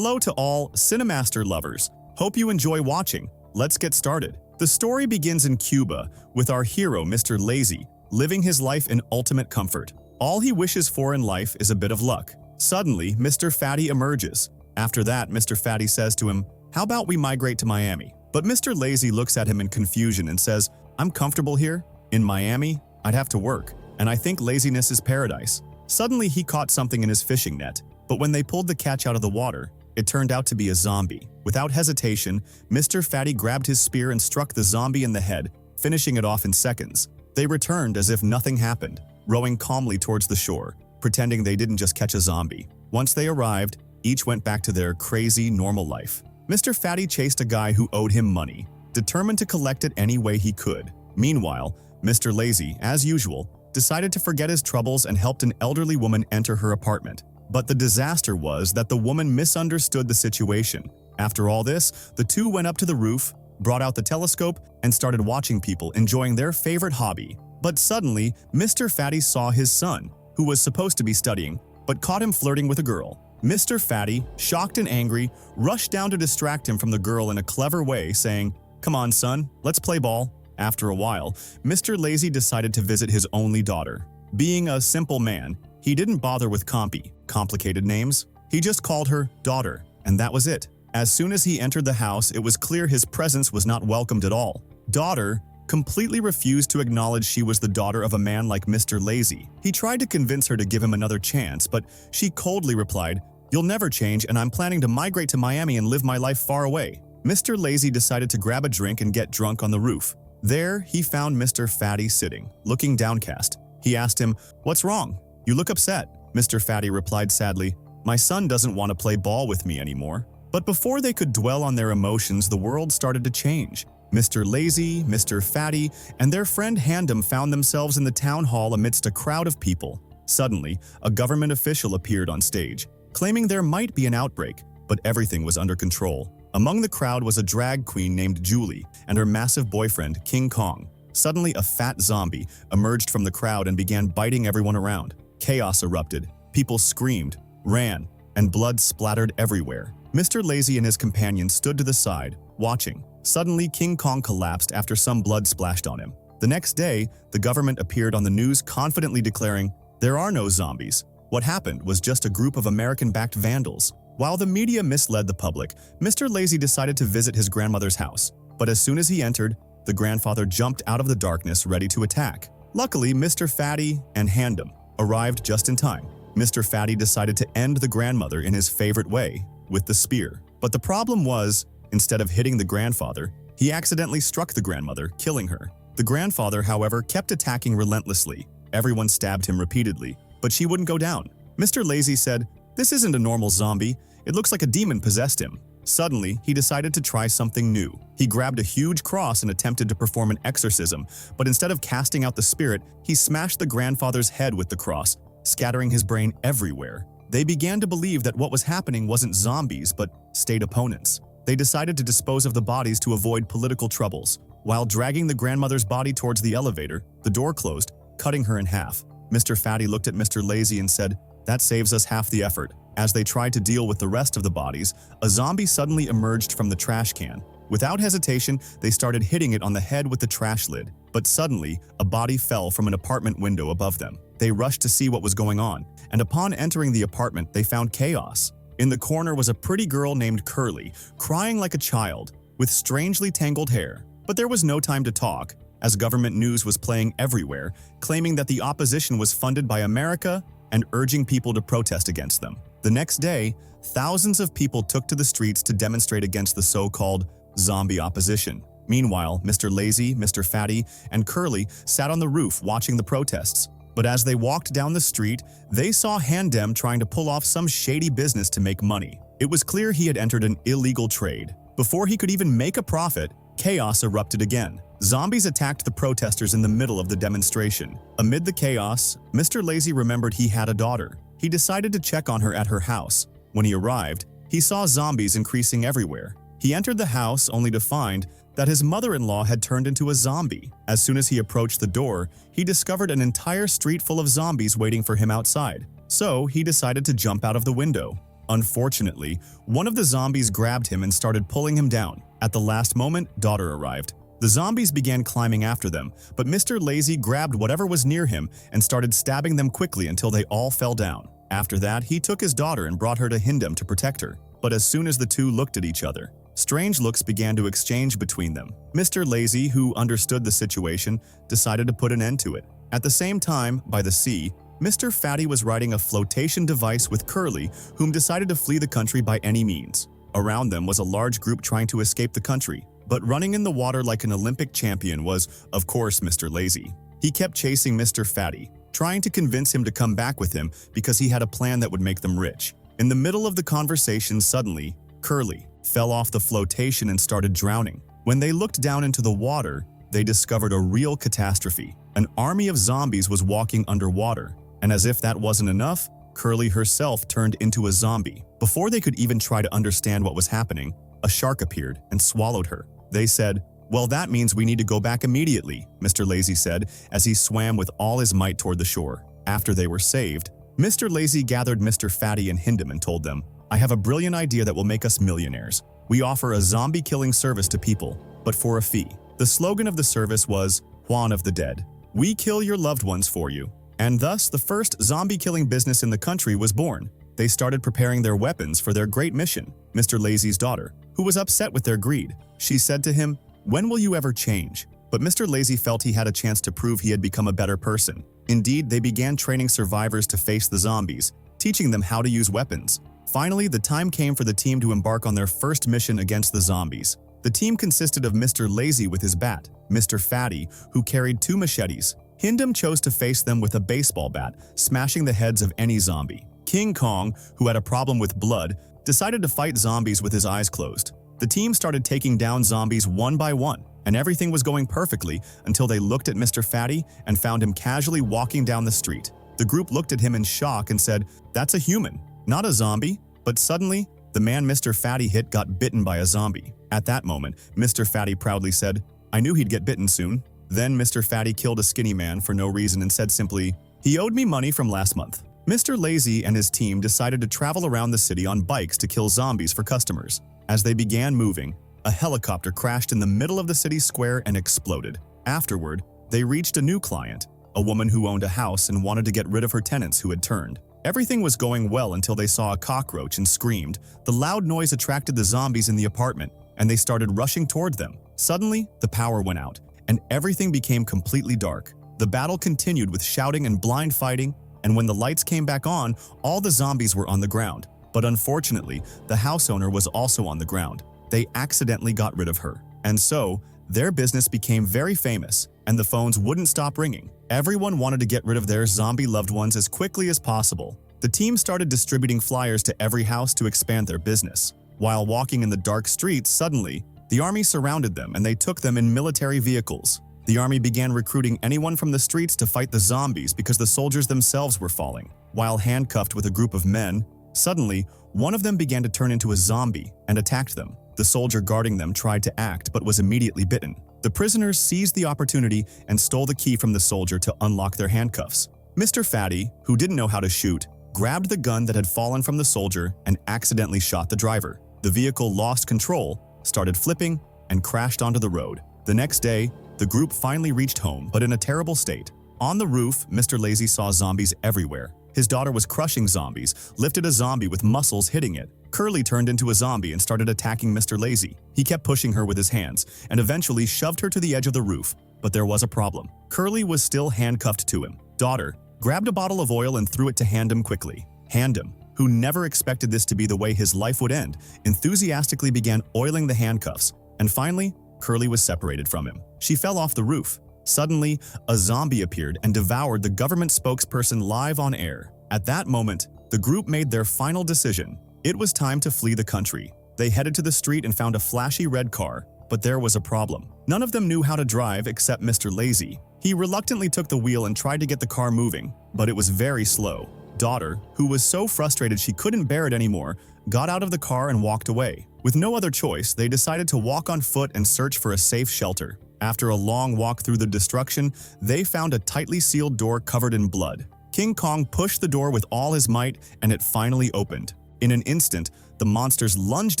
Hello to all Cinemaster lovers. Hope you enjoy watching. Let's get started. The story begins in Cuba with our hero, Mr. Lazy, living his life in ultimate comfort. All he wishes for in life is a bit of luck. Suddenly, Mr. Fatty emerges. After that, Mr. Fatty says to him, "How about we migrate to Miami?" But Mr. Lazy looks at him in confusion and says, "I'm comfortable here. In Miami, I'd have to work, and I think laziness is paradise." Suddenly, he caught something in his fishing net, but when they pulled the catch out of the water, it turned out to be a zombie. Without hesitation, Mr. Fatty grabbed his spear and struck the zombie in the head, finishing it off in seconds. They returned as if nothing happened, rowing calmly towards the shore, pretending they didn't just catch a zombie. Once they arrived, each went back to their crazy, normal life. Mr. Fatty chased a guy who owed him money, determined to collect it any way he could. Meanwhile, Mr. Lazy, as usual, decided to forget his troubles and helped an elderly woman enter her apartment. But the disaster was that the woman misunderstood the situation. After all this, the two went up to the roof, brought out the telescope, and started watching people enjoying their favorite hobby. But suddenly, Mr. Fatty saw his son, who was supposed to be studying, but caught him flirting with a girl. Mr. Fatty, shocked and angry, rushed down to distract him from the girl in a clever way, saying, "Come on, son, let's play ball." After a while, Mr. Lazy decided to visit his only daughter. Being a simple man, he didn't bother with complicated names. He just called her daughter, and that was it. As soon as he entered the house, it was clear his presence was not welcomed at all. Daughter completely refused to acknowledge she was the daughter of a man like Mr. Lazy. He tried to convince her to give him another chance, but she coldly replied, "You'll never change, and I'm planning to migrate to Miami and live my life far away." Mr. Lazy decided to grab a drink and get drunk on the roof. There, he found Mr. Fatty sitting, looking downcast. He asked him, "What's wrong? You look upset." Mr. Fatty replied sadly, "My son doesn't want to play ball with me anymore." But before they could dwell on their emotions, the world started to change. Mr. Lazy, Mr. Fatty, and their friend Handem found themselves in the town hall amidst a crowd of people. Suddenly, a government official appeared on stage, claiming there might be an outbreak, but everything was under control. Among the crowd was a drag queen named Julie and her massive boyfriend, King Kong. Suddenly, a fat zombie emerged from the crowd and began biting everyone around. Chaos erupted. People screamed, ran, and blood splattered everywhere. Mr. Lazy and his companions stood to the side, watching. Suddenly, King Kong collapsed after some blood splashed on him. The next day, the government appeared on the news confidently declaring, "There are no zombies. What happened was just a group of American-backed vandals." While the media misled the public, Mr. Lazy decided to visit his grandmother's house. But as soon as he entered, the grandfather jumped out of the darkness ready to attack. Luckily, Mr. Fatty and Handem arrived just in time. Mr. Fatty decided to end the grandmother in his favorite way, with the spear. But the problem was, instead of hitting the grandfather, he accidentally struck the grandmother, killing her. The grandfather, however, kept attacking relentlessly. Everyone stabbed him repeatedly, but she wouldn't go down. Mr. Lazy said, "This isn't a normal zombie. It looks like a demon possessed him." Suddenly, he decided to try something new. He grabbed a huge cross and attempted to perform an exorcism, but instead of casting out the spirit, he smashed the grandfather's head with the cross, scattering his brain everywhere. They began to believe that what was happening wasn't zombies, but state opponents. They decided to dispose of the bodies to avoid political troubles. While dragging the grandmother's body towards the elevator, the door closed, cutting her in half. Mr. Fatty looked at Mr. Lazy and said, "That saves us half the effort." As they tried to deal with the rest of the bodies, a zombie suddenly emerged from the trash can. Without hesitation, they started hitting it on the head with the trash lid. But suddenly, a body fell from an apartment window above them. They rushed to see what was going on, and upon entering the apartment, they found chaos. In the corner was a pretty girl named Curly, crying like a child, with strangely tangled hair. But there was no time to talk, as government news was playing everywhere, claiming that the opposition was funded by America and urging people to protest against them. The next day, thousands of people took to the streets to demonstrate against the so-called zombie opposition. Meanwhile, Mr. Lazy, Mr. Fatty, and Curly sat on the roof watching the protests. But as they walked down the street, they saw Handem trying to pull off some shady business to make money. It was clear he had entered an illegal trade. Before he could even make a profit, chaos erupted again. Zombies attacked the protesters in the middle of the demonstration. Amid the chaos, Mr. Lazy remembered he had a daughter. He decided to check on her at her house. When he arrived, he saw zombies increasing everywhere. He entered the house only to find that his mother-in-law had turned into a zombie. As soon as he approached the door, he discovered an entire street full of zombies waiting for him outside. So he decided to jump out of the window. Unfortunately, one of the zombies grabbed him and started pulling him down. At the last moment, daughter arrived. The zombies began climbing after them, but Mr. Lazy grabbed whatever was near him and started stabbing them quickly until they all fell down. After that, he took his daughter and brought her to Hindem to protect her. But as soon as the two looked at each other, strange looks began to exchange between them. Mr. Lazy, who understood the situation, decided to put an end to it. At the same time, by the sea, Mr. Fatty was riding a flotation device with Curly, whom decided to flee the country by any means. Around them was a large group trying to escape the country, but running in the water like an Olympic champion was, of course, Mr. Lazy. He kept chasing Mr. Fatty, trying to convince him to come back with him because he had a plan that would make them rich. In the middle of the conversation, suddenly, Curly fell off the flotation and started drowning. When they looked down into the water, they discovered a real catastrophe. An army of zombies was walking underwater, and as if that wasn't enough, Curly herself turned into a zombie. Before they could even try to understand what was happening, a shark appeared and swallowed her. They said, "Well, that means we need to go back immediately," Mr. Lazy said as he swam with all his might toward the shore. After they were saved, Mr. Lazy gathered Mr. Fatty and Hindem and told them, "I have a brilliant idea that will make us millionaires. We offer a zombie-killing service to people, but for a fee." The slogan of the service was, "Juan of the Dead. We kill your loved ones for you." And thus, the first zombie-killing business in the country was born. They started preparing their weapons for their great mission. Mr. Lazy's daughter, who was upset with their greed, she said to him, "When will you ever change?" But Mr. Lazy felt he had a chance to prove he had become a better person. Indeed, they began training survivors to face the zombies, teaching them how to use weapons. Finally, the time came for the team to embark on their first mission against the zombies. The team consisted of Mr. Lazy with his bat, Mr. Fatty, who carried 2 machetes. Hindem chose to face them with a baseball bat, smashing the heads of any zombie. King Kong, who had a problem with blood, decided to fight zombies with his eyes closed. The team started taking down zombies one by one, and everything was going perfectly until they looked at Mr. Fatty and found him casually walking down the street. The group looked at him in shock and said, "That's a human, not a zombie." But suddenly, the man Mr. Fatty hit got bitten by a zombie. At that moment, Mr. Fatty proudly said, "I knew he'd get bitten soon." Then Mr. Fatty killed a skinny man for no reason and said simply, "He owed me money from last month." Mr. Lazy and his team decided to travel around the city on bikes to kill zombies for customers. As they began moving, a helicopter crashed in the middle of the city square and exploded. Afterward, they reached a new client, a woman who owned a house and wanted to get rid of her tenants who had turned. Everything was going well until they saw a cockroach and screamed. The loud noise attracted the zombies in the apartment, and they started rushing toward them. Suddenly, the power went out, and everything became completely dark. The battle continued with shouting and blind fighting, and when the lights came back on, all the zombies were on the ground. But unfortunately, the house owner was also on the ground. They accidentally got rid of her. And so, their business became very famous, and the phones wouldn't stop ringing. Everyone wanted to get rid of their zombie loved ones as quickly as possible. The team started distributing flyers to every house to expand their business. While walking in the dark streets, suddenly, the army surrounded them and they took them in military vehicles. The army began recruiting anyone from the streets to fight the zombies because the soldiers themselves were falling. While handcuffed with a group of men, suddenly, one of them began to turn into a zombie and attacked them. The soldier guarding them tried to act but was immediately bitten. The prisoners seized the opportunity and stole the key from the soldier to unlock their handcuffs. Mr. Fatty, who didn't know how to shoot, grabbed the gun that had fallen from the soldier and accidentally shot the driver. The vehicle lost control, started flipping, and crashed onto the road. The next day, the group finally reached home, but in a terrible state. On the roof, Mr. Lazy saw zombies everywhere. His daughter was crushing zombies, lifted a zombie with muscles hitting it. Curly turned into a zombie and started attacking Mr. Lazy. He kept pushing her with his hands and eventually shoved her to the edge of the roof. But there was a problem. Curly was still handcuffed to him. Daughter grabbed a bottle of oil and threw it to Hindem quickly. Hindem, who never expected this to be the way his life would end, enthusiastically began oiling the handcuffs. And finally, Curly was separated from him. She fell off the roof. Suddenly, a zombie appeared and devoured the government spokesperson live on air. At that moment, the group made their final decision. It was time to flee the country. They headed to the street and found a flashy red car, but there was a problem. None of them knew how to drive except Mr. Lazy. He reluctantly took the wheel and tried to get the car moving, but it was very slow. Daughter, who was so frustrated she couldn't bear it anymore, got out of the car and walked away. With no other choice, they decided to walk on foot and search for a safe shelter. After a long walk through the destruction, they found a tightly sealed door covered in blood. King Kong pushed the door with all his might, and it finally opened. In an instant, the monsters lunged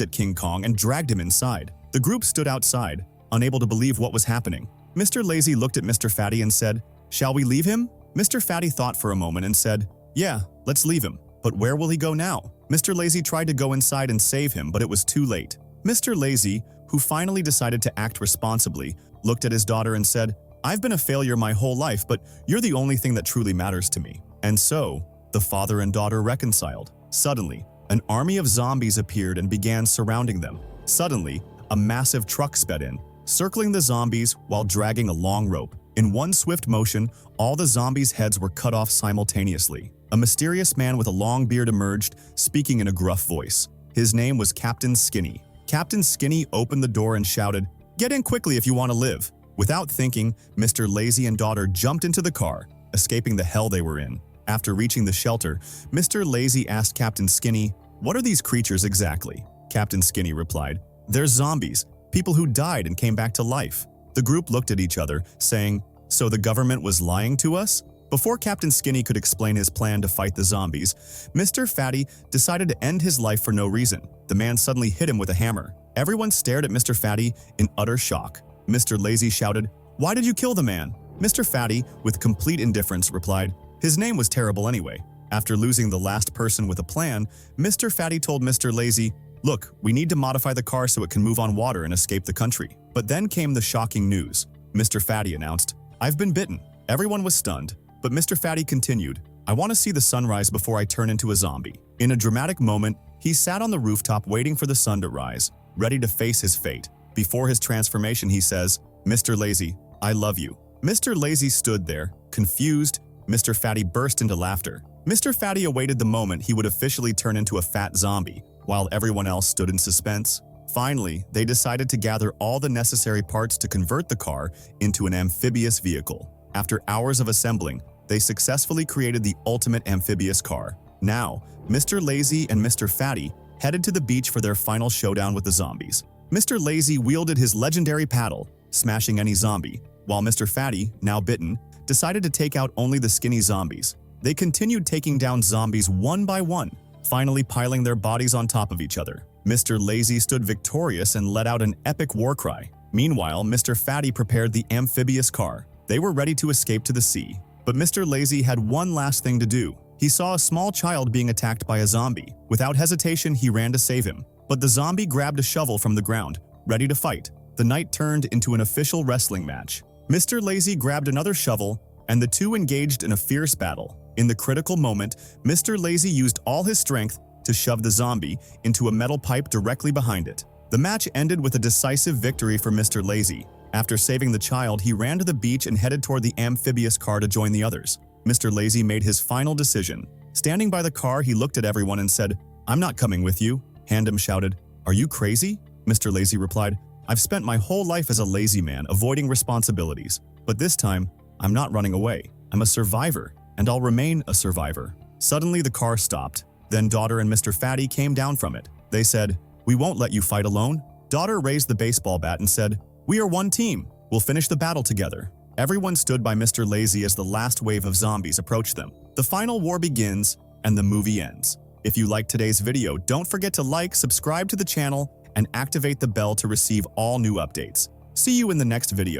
at King Kong and dragged him inside. The group stood outside, unable to believe what was happening. Mr. Lazy looked at Mr. Fatty and said, "Shall we leave him?" Mr. Fatty thought for a moment and said, "Yeah, let's leave him. But where will he go now?" Mr. Lazy tried to go inside and save him, but it was too late. Mr. Lazy, who finally decided to act responsibly, looked at his daughter and said, "I've been a failure my whole life, but you're the only thing that truly matters to me." And so, the father and daughter reconciled. Suddenly, an army of zombies appeared and began surrounding them. Suddenly, a massive truck sped in, circling the zombies while dragging a long rope. In one swift motion, all the zombies' heads were cut off simultaneously. A mysterious man with a long beard emerged, speaking in a gruff voice. His name was Captain Skinny. Captain Skinny opened the door and shouted, "Get in quickly if you want to live." Without thinking, Mr. Lazy and daughter jumped into the car, escaping the hell they were in. After reaching the shelter, Mr. Lazy asked Captain Skinny, "What are these creatures exactly?" Captain Skinny replied, "They're zombies, people who died and came back to life." The group looked at each other, saying, "So the government was lying to us?" Before Captain Skinny could explain his plan to fight the zombies, Mr. Fatty decided to end his life for no reason. The man suddenly hit him with a hammer. Everyone stared at Mr. Fatty in utter shock. Mr. Lazy shouted, "Why did you kill the man?" Mr. Fatty, with complete indifference, replied, "His name was terrible anyway." After losing the last person with a plan, Mr. Fatty told Mr. Lazy, "Look, we need to modify the car so it can move on water and escape the country." But then came the shocking news. Mr. Fatty announced, "I've been bitten." Everyone was stunned, but Mr. Fatty continued, "I want to see the sunrise before I turn into a zombie." In a dramatic moment, he sat on the rooftop waiting for the sun to rise, ready to face his fate. Before his transformation, he says, "Mr. Lazy, I love you." Mr. Lazy stood there, confused. Mr. Fatty burst into laughter. Mr. Fatty awaited the moment he would officially turn into a fat zombie, while everyone else stood in suspense. Finally, they decided to gather all the necessary parts to convert the car into an amphibious vehicle. After hours of assembling, they successfully created the ultimate amphibious car. Now, Mr. Lazy and Mr. Fatty headed to the beach for their final showdown with the zombies. Mr. Lazy wielded his legendary paddle, smashing any zombie, while Mr. Fatty, now bitten, decided to take out only the skinny zombies. They continued taking down zombies one by one, finally piling their bodies on top of each other. Mr. Lazy stood victorious and let out an epic war cry. Meanwhile, Mr. Fatty prepared the amphibious car. They were ready to escape to the sea. But Mr. Lazy had one last thing to do. He saw a small child being attacked by a zombie. Without hesitation, he ran to save him. But the zombie grabbed a shovel from the ground, ready to fight. The night turned into an official wrestling match. Mr. Lazy grabbed another shovel, and the two engaged in a fierce battle. In the critical moment, Mr. Lazy used all his strength to shove the zombie into a metal pipe directly behind it. The match ended with a decisive victory for Mr. Lazy. After saving the child, he ran to the beach and headed toward the amphibious car to join the others. Mr. Lazy made his final decision. Standing by the car, he looked at everyone and said, "I'm not coming with you." Handem shouted, "Are you crazy?" Mr. Lazy replied, "I've spent my whole life as a lazy man, avoiding responsibilities. But this time, I'm not running away. I'm a survivor, and I'll remain a survivor." Suddenly, the car stopped. Then daughter and Mr. Fatty came down from it. They said, "We won't let you fight alone." Daughter raised the baseball bat and said, "We are one team. We'll finish the battle together." Everyone stood by Mr. Lazy as the last wave of zombies approached them. The final war begins, and the movie ends. If you liked today's video, don't forget to like, subscribe to the channel, and activate the bell to receive all new updates. See you in the next video.